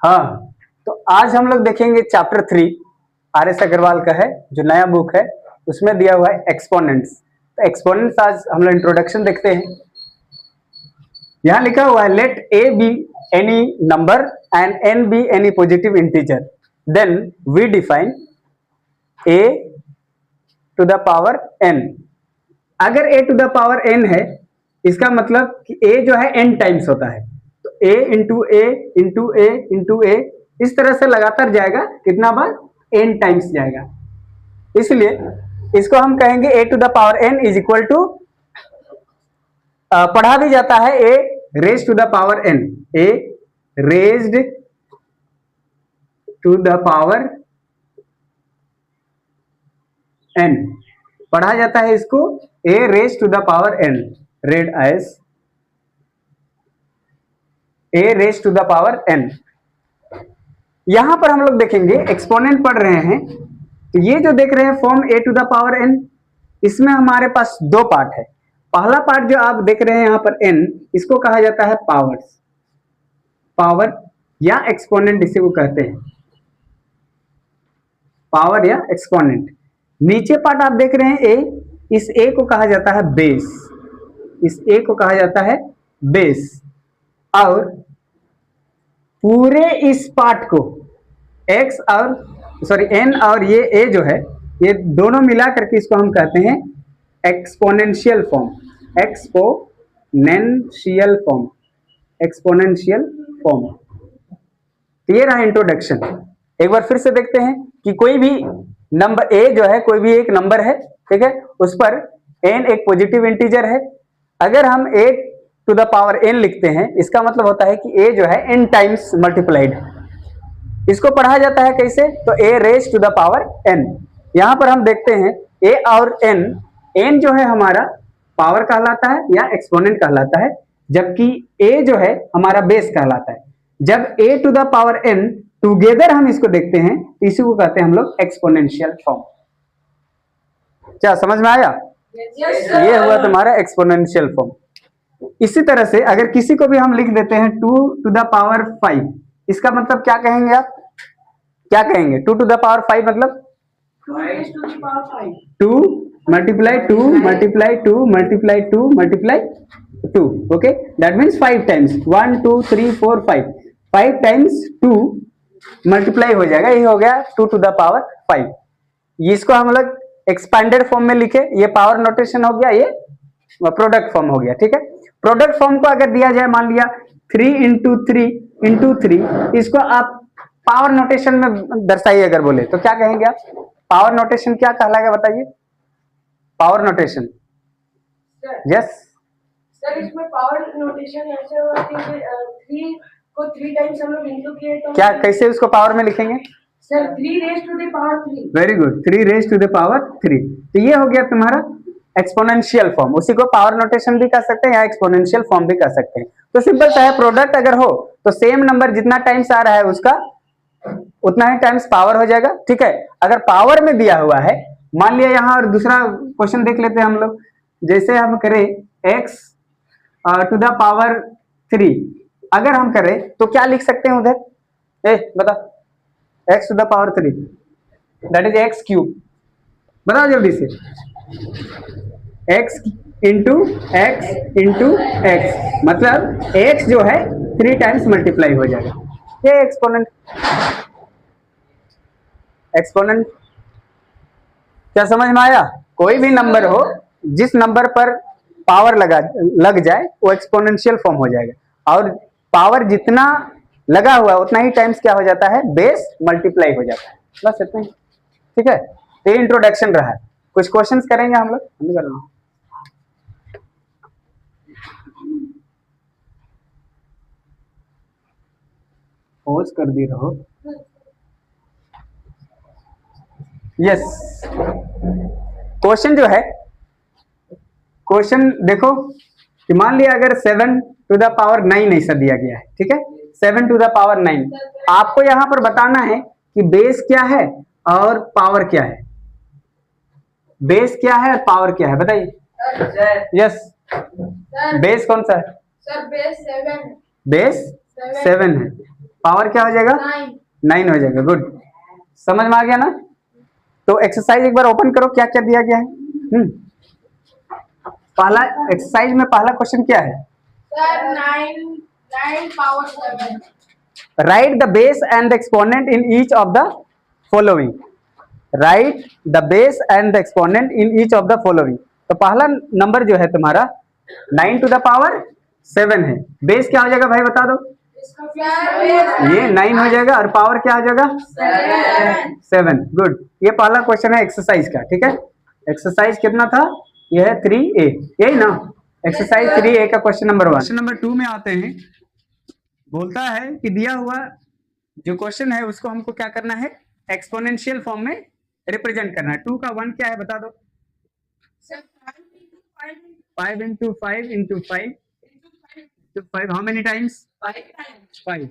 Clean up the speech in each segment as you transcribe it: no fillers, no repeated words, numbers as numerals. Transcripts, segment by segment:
हाँ, तो आज हम लोग देखेंगे चैप्टर 3 आर.एस. अग्रवाल का है, जो नया बुक है उसमें दिया हुआ है एक्सपोनेंट्स। तो एक्सपोनेंट्स आज हम लोग इंट्रोडक्शन देखते हैं। यहाँ लिखा हुआ है let A be any number and N be any positive integer, then we define A to the power N. अगर A to the power N है, इसका मतलब कि ए जो है एन टाइम्स होता है, तो ए इंटू ए इंटू ए इंटू ए, इस तरह से लगातार जाएगा। कितना बार? एन टाइम्स जाएगा। इसलिए इसको हम कहेंगे A to the power N is equal to, पढ़ा भी जाता है A raise to the power N, A raised to the power N, पढ़ा जाता है इसको A raise to the power N, read as A raise to the power N. यहां पर हम लोग देखेंगे एक्सपोनेंट पढ़ रहे हैं, तो ये जो देख रहे हैं form A to the power N, इसमें हमारे पास दो पार्ट है। पहला पार्ट जो आप देख रहे हैं यहां पर एन, इसको कहा जाता है पावर्स, पावर या एक्सपोनेंट इसी को कहते हैं, पावर या एक्सपोनेंट। नीचे पार्ट आप देख रहे हैं ए, इस ए को कहा जाता है बेस, इस ए को कहा जाता है बेस। और पूरे इस पार्ट को एक्स और सॉरी एन और ये ए जो है, ये दोनों मिला करके इसको हम कहते हैं exponential form, exponential form, exponential form. ये रहा इंट्रोडक्शन। एक बार फिर से देखते हैं कि कोई भी नंबर ए जो है, कोई भी एक नंबर है, ठीक है, उस पर एन एक पॉजिटिव इंटीजर है। अगर हम ए टू द पावर एन लिखते हैं, इसका मतलब होता है कि ए जो है एन टाइम्स मल्टीप्लाइड है। इसको पढ़ा जाता है कैसे? तो A raise to the power N. यहां पर हम देखते हैं ए और एन, एन जो है हमारा पावर कहलाता है या एक्सपोनेंट कहलाता है, जबकि ए जो है हमारा बेस कहलाता है। जब A to the power N together हम इसको देखते हैं, इसी को कहते हैं हम लोग एक्सपोनेंशियल फॉर्म। क्या समझ में आया? ये हुआ तुम्हारा एक्सपोनेंशियल फॉर्म। इसी तरह से अगर किसी को भी हम लिख देते हैं 2 टू द पावर 5, इसका मतलब क्या कहेंगे आप? क्या कहेंगे? 2 टू द पावर 5 मतलब 2 multiply 2 multiply 2 multiply 2 multiply 2, okay, that means 5 times, 1 2 3 4 5 times 2 multiply हो जाएगा। ये हो गया 2 टू द पावर 5। इसको हम लोग एक्सपेंडेड फॉर्म में लिखे, ये पावर नोटेशन हो गया, ये प्रोडक्ट फॉर्म हो गया, ठीक है। प्रोडक्ट फॉर्म को अगर दिया जाए, मान लिया 3 इंटू 3 इंटू 3, इसको आप पावर नोटेशन में दर्शाइए अगर बोले तो क्या कहेंगे आप? पावर नोटेशन क्या कहलाएगा बताइए? Power notation. यस सर, इसमें पावर नोटेशन ऐसे होगा कि 3 को 3 टाइम्स हम लोग इंटू किए तो क्या, कैसे उसको पावर में लिखेंगे? Sir 3 raise to the power 3। Very good, 3 raise to the power 3। तो ये हो गया तुम्हारा एक्सपोनेंशियल फॉर्म। उसी को पावर नोटेशन भी कर सकते हैं या एक्सपोनेंशियल फॉर्म भी कर सकते हैं। तो सिंपल सा है, प्रोडक्ट अगर हो तो सेम नंबर जितना टाइम्स आ रहा है उसका उतना ही टाइम्स पावर हो जाएगा, ठीक है। अगर पावर में दिया हुआ है, मान लिया यहाँ, और दूसरा क्वेश्चन देख लेते हैं हम लोग। जैसे हम करें x टू द पावर 3, अगर हम करें तो क्या लिख सकते हैं उधर? बता, x to the power 3 that is x cube. बताओ जल्दी से, x into X into X, मतलब x जो है 3 टाइम्स मल्टीप्लाई हो जाएगा। ये एक्सपोनेंट, एक्सपोनेंट क्या समझ में आया? कोई भी नंबर हो, जिस नंबर पर पावर लग जाए वो एक्सपोनेंशियल फॉर्म हो जाएगा, और पावर जितना लगा हुआ है उतना ही टाइम्स क्या हो जाता है? बेस मल्टीप्लाई हो जाता है। बस इतना ही, ठीक है। तो ये इंट्रोडक्शन रहा है। कुछ क्वेश्चंस करेंगे हम लोग, हम कर रहे हैं। पोज कर दी रहो। यस, क्वेश्चन जो है, क्वेश्चन देखो कि मान लिया अगर 7 टू द पावर 9 ऐसा दिया गया है, ठीक है, 7 टू द पावर 9। आपको यहां पर बताना है कि बेस क्या है और पावर क्या है। बेस क्या है और पावर क्या है, बताइए। यस, बेस कौन सा है? सर बेस 7 बेस 7 है पावर क्या हो जाएगा? 9 हो जाएगा। गुड, समझ में आ गया ना? तो एक्सरसाइज एक बार ओपन करो, क्या क्या दिया गया है। पहला एक्सरसाइज में पहला क्वेश्चन क्या है? Sir 9 power 7। Right the base and the exponent in each of the following. Right the base and the exponent in each of the following. तो पहला नंबर जो है तुम्हारा 9 टू द पावर 7 है। बेस क्या हो जाएगा भाई बता दो? ये 9 हो जाएगा और पावर क्या हो जाएगा? 7। गुड, ये पहला क्वेश्चन है एक्सरसाइज का। ठीक है, एक्सरसाइज कितना था? ये है 3A, यही ना? एक्सरसाइज 3A का क्वेश्चन नंबर 1। क्वेश्चन नंबर 2 में आते हैं। बोलता है कि दिया हुआ जो क्वेश्चन है उसको हमको क्या करना है? एक्सपोनेंशियल फॉर्म में रिप्रेजेंट करना है। 2 का 1 क्या है बता दो? 5 into 5 into 5 into 5 how many times? 5।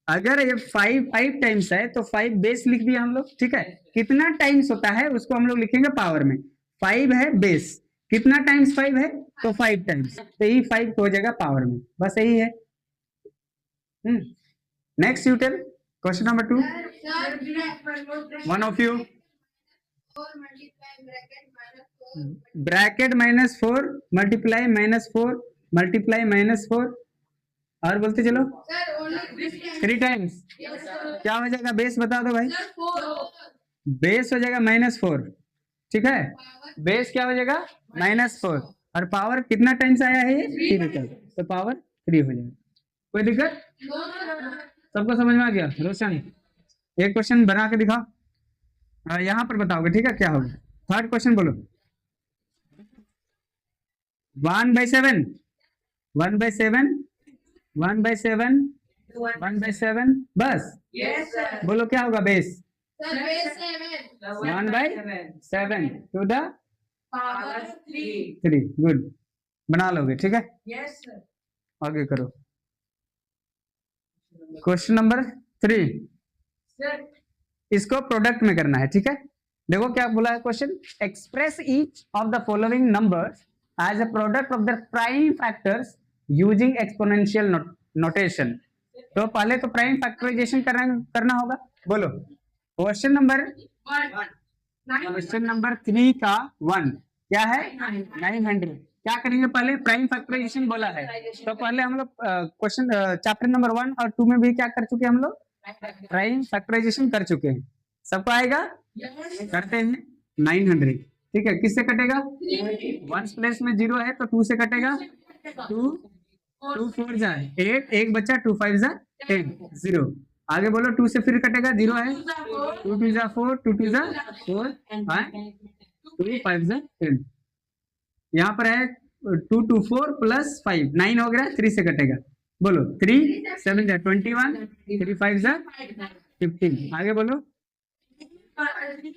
अगर ये 5 टाइम्स है तो 5 बेस लिख दिया हम लोग। ठीक है, कितना टाइम्स होता है उसको हम लोग लिखेंगे पावर में। 5 है बेस, कितना टाइम्स 5 है? तो 5 टाइम्स, तो यही 5 हो जाएगा पावर में। बस यही है। Next you tell question number 2। One of you. Bracket -4 multiply -4 multiply -4 और बोलते चलो 3 टाइम्स। क्या हो जाएगा बेस बता दो भाई? बेस हो जाएगा -4। ठीक है, बेस क्या हो जाएगा? -4 और पावर कितना टाइम्स आया है? ये 3 टाइम्स, तो पावर 3 हो जाएगा। कोई दिक्कत? सबको समझ में आ गया? रोशन एक क्वेश्चन बना के दिखा, यहाँ पर बताओगे। ठीक है, क्या होगा? थर्ड क्वेश्चन बोलो। 1/7 1/7 1/7 1/7 बस। बोलो क्या होगा base? 1/7 to the power 3। Good, बना लोगे। ठीक है, यस सर। आगे करो। क्वेश्चन नंबर 3, सर इसको प्रोडक्ट में करना है। ठीक है, देखो क्या बोला है क्वेश्चन। Express each of the following numbers as a product of the prime factors using exponential notation. तो पहले तो प्राइम फैक्टराइजेशन करना होगा। बोलो क्वेश्चन नंबर 3 का 1 क्या है? 900। क्या करेंगे? पहले प्राइम फैक्टराइजेशन बोला है, तो पहले हम लोग क्वेश्चन चैप्टर नंबर 1 और 2 में भी क्या कर चुके हैं? हम लोग प्राइम फैक्टराइजेशन कर चुके हैं। सबको आएगा? करते हैं 900। ठीक है, किससे कटेगा? 1 प्लेस में 0 है तो 2 से कटेगा। 2 4 जा 8, 1 बचा, 2 5 जा 10, 0। आगे बोलो 2 से फिर कटेगा, 0 है। 2 2 जा 4, 2 2 जा 4, 2 5 जा 10। यहाँ पर है 2 2 4 प्लस 5 9 हो गया, 3 से कटेगा। बोलो 3 7 जा 21, 3 5 जा 15। आगे बोलो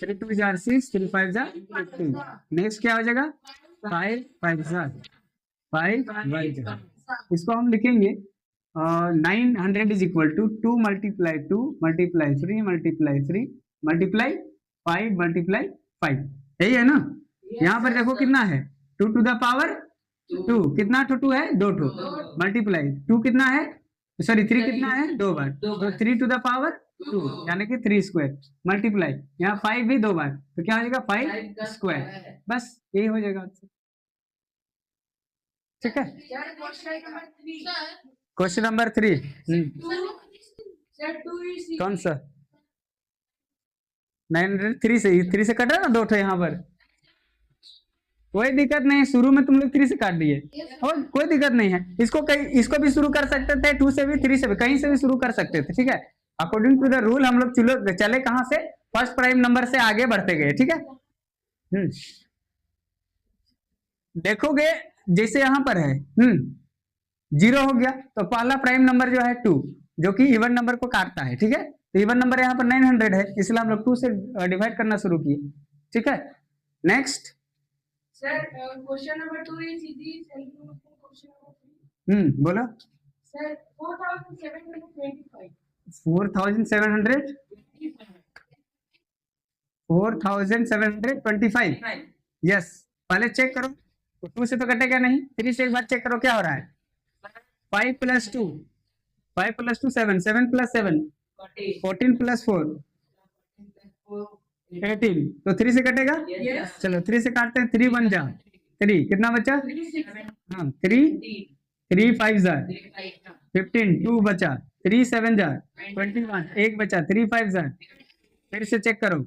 3 2 जा 6, 3 5 जा 15। नेक्स्ट क्या हो जाएगा? 5 5 जा 5 1 जा। इसको हम लिखेंगे 900 is equal to 2 multiply 2 multiply 3 multiply 3 multiply 5 multiply 5। यही है ना? यहाँ पर देखो कितना है? 2 टू द पावर 2, कितना 2 है? 2 मल्टीप्लाई 2 कितना है? सॉरी 3 कितना है? 2 बार, तो 3 टू द पावर 2 यानी कि 3 स्क्वायर मल्टीप्लाई यहाँ 5 भी 2 बार, तो क्या हो जाएगा? 5 स्क्वायर। बस यही हो जाएगा। ठीक है, क्वेश्चन नंबर 3 कौन सा? 903 से 3 से कट रहा है ना 2 यहाँ पर। कोई दिक्कत नहीं, शुरू में तुम लोग 3 से काट दिए और कोई दिक्कत नहीं है। इसको भी शुरू कर सकते थे, 2 से भी 3 से भी, कहीं से भी शुरू कर सकते थे। ठीक है, अकॉर्डिंग टू द रूल हम लोग चले कहां से? फर्स्ट प्राइम नंबर से आगे बढ़ते गए। ठीक है, देखोगे जैसे यहाँ पर है 0 हो गया, तो पहला प्राइम नंबर जो है 2, जो कि इवन नंबर को काटता है। ठीक है, तो इवन नंबर यहाँ पर 900 है, इसलिए हम लोग 2 से डिवाइड करना शुरू किए। ठीक है, next sir question number 2 is easy question number 3। बोलो सर 4725 4725 यस। पहले चेक करो, 2 से तो कटेगा नहीं, 3 से एक बार चेक करो क्या हो रहा है। 5 + 2 5 plus 2 7, 7 plus 7 14 plus 4 18, तो 3 से कटेगा। Yes. चलो 3 से काटते हैं, 3 1 जा 3, कितना बचा? हाँ 3 5 जा 15, 2 बचा, 3 7 जा 21, 1 बचा, 3 5 जा, फिर से चेक करो,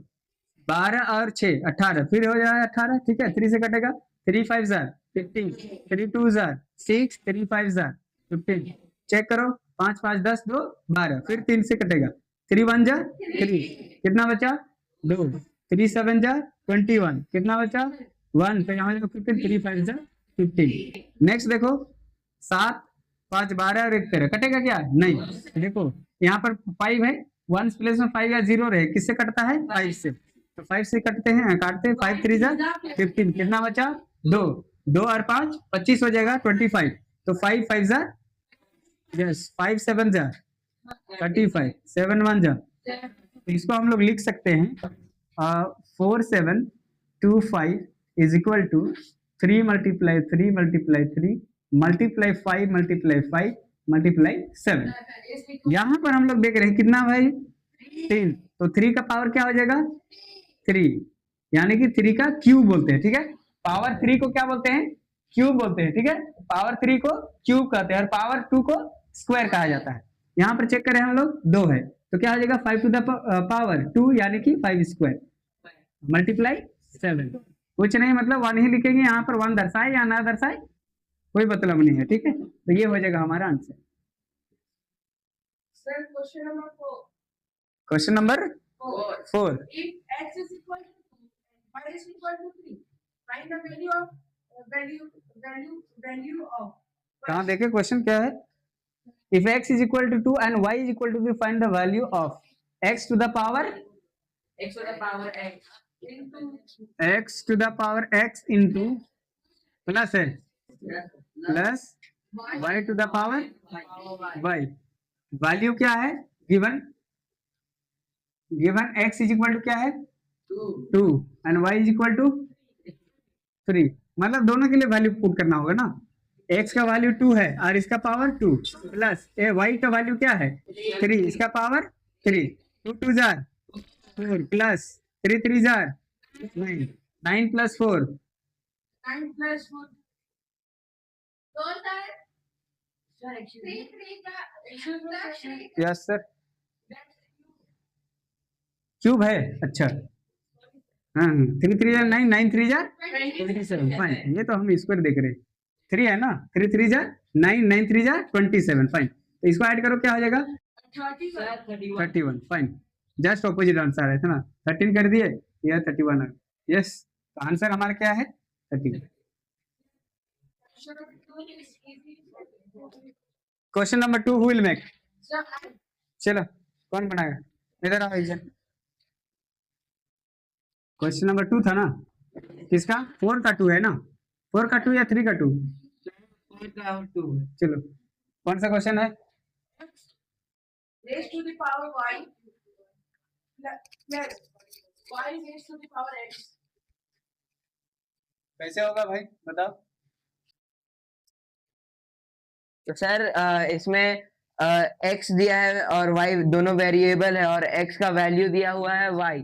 12 और 6 18, फिर हो जाएगा 18, ठीक है। 3 से कटेगा, 3 5 जा 15, 3 2 जा 6, 3 5 जा 15, चेक करो, 5 5 10 2 12, फिर 3 से कटेगा, 3 1 जा 3, कितना बचा? 2, 3 7 जा 21, कितना बचा? 1, तो यहाँ 15, 3 5 जा 15। नेक्स्ट देखो, 7 5 12 और 1 13, कटेगा क्या? नहीं। देखो यहाँ पर 5 है, 1 प्लेस में 5 या 0 रहे, किससे कटता है? 5 से, तो 5 से कटते हैं, काटते हैं, 5 3 जा 15, कितना बचा? 2, 2 और 5 25 हो जाएगा 25, तो 5 5 जा यस 5 7 जा 35, 7 1 जा, तो इसको हम लोग लिख सकते हैं 4 7 2 5 is equal to 3 multiply 3 multiply 3 multiply 5 multiply 5 multiply 7। यहाँ पर हम लोग देख रहे हैं कितना भाई? 3, तो 3 का पावर क्या हो जाएगा? 3, यानी कि 3 का क्यूब बोलते हैं, ठीक है। पावर 3 को क्या बोलते हैं? क्यूब बोलते हैं, ठीक है। पावर 3 को क्यूब कहते हैं और पावर 2 को स्क्वायर कहा जाता है। यहाँ पर चेक करें हम लोग, 2 है, तो क्या हो जाएगा? 5 टू द पावर 2 यानी कि 5 स्क्वायर मल्टीप्लाई 7, कुछ नहीं, मतलब 1 ही लिखेंगे, यहाँ पर 1 दर्शाए या ना दर्शाए कोई मतलब नहीं है, ठीक है। तो ये हो जाएगा हमारा answer. Sir, question number 4. Question number 4, If x is equal to 2 and y is equal to 3, find the value of value of. कहाँ देखे क्वेश्चन क्या है? If x is equal to 2 and y is equal to 3, find the value of x to the power X to the power x into x to the power x into plus है plus y to the power y। Value क्या है? Given x is equal to क्या है? 2 and y is equal to 3, मतलब दोनों के लिए value put करना होगा ना। x का वैल्यू 2 है और इसका पावर 2 प्लस y का वैल्यू क्या है? 3, इसका power 3, 2 2 jar 4 plus 3 3 jar 9, 9 plus 4 9 plus 4. So that sir actually 3 yes sir, cube है, अच्छा हाँ 3 3 जार 9, 9 3 जार 27, फाइन। ये तो हम स्क्वायर देख रहे हैं, 3 है ना, 3 3 जार 9, 9 3 जार 27, फाइन। तो इसको ऐड करो, क्या हो जाएगा? 31, फाइन। जस्ट ऑपोजिट आंसर है ना, 13 कर दिए, यह 31 है, यस। तो आंसर हमारा क्या है? 31। Question number 2 who will make? चलो कौन बनाएगा? इधर आओ एग्जाम। क्वेश्चन नंबर 2 था ना, किसका? 4 का 2 है ना, 4 का 2 या 3 का 2? 4 का 2 है। चलो कौन सा क्वेश्चन है? raised to the power y plus y raised to the power x. कैसे होगा भाई, बताओ। तो सर इसमें x दिया है और y दोनों वेरिएबल है और x का वैल्यू दिया हुआ है y,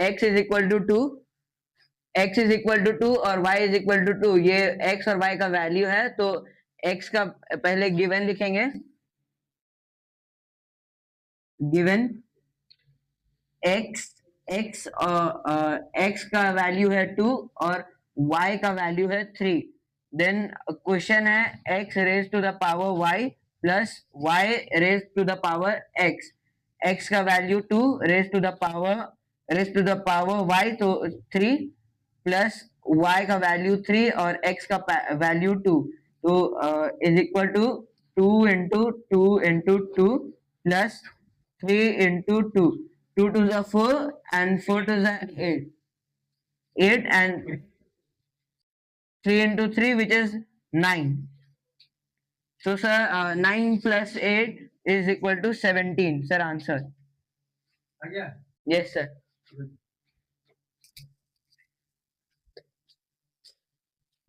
x is equal to 2, x is equal to 2 और y इज इक्वल टू 2, ये x और y का वैल्यू है। तो x का पहले गिवन लिखेंगे, गिवन x का वैल्यू है 2 और y का वैल्यू है 3। देन क्वेश्चन है x raise to the power y plus y raise to the power x। x का value 2 raise to the power y, तो 3 प्लस y का वैल्यू 3 और x का वैल्यू 2, तो is equal to 2 into 2 into 2 plus 3 into 2, 2 to the 4 and 4 to the 8 and 3 into 3 which is 9. So sir 9 plus 8 is equal to 17, sir answer. आ गया? Yes sir.